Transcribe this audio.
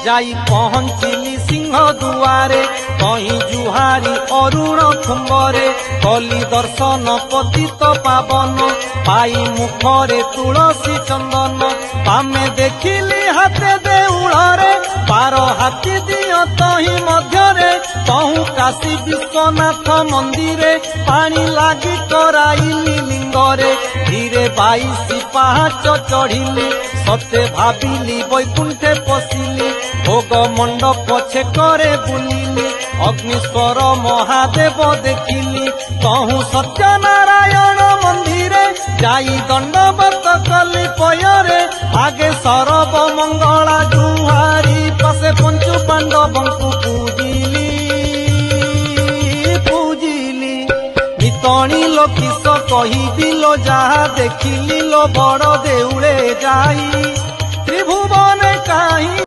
যাই পହଞ୍ଚିଲି সিংহ দুয়ারে কহি জুহারি অরুণ কুম্ভরে কলি দর্শন পতিত পাবন পাই মুখরে তুলসী চন্দন পামে দেখিলি হাতে দেউଳରେ বার হাতি দিଅ তহি ମଧ୍ୟରେ তহু কাশী বিশ্বনাথ মন্দিরে পানি লাগি କରାଇଲି লিঙ্গরে ধীরে 22 পাহাଚ চढ़িলি সতে ভাবিলি বৈকুণ্ঠে পশিলি ভোগ মণ্ডপ ଛେକରେ ବୁଲିଲି অগ্নিশ্বর মহাদেব দেখিলি তহু সত্যনারায়ণ মন্দিরে যাই দণ্ডবত কলি পୟରେ আগে সরব মঙ্গলা জুহারি পাশে পঞ্চু পাণ্ডবଙ୍କୁ ପୂଜିଲି নিতণিল কিস কহিবিল যাহা দেখিলি লো বড় দেউলে যাই ত্রিভুবনে কাহি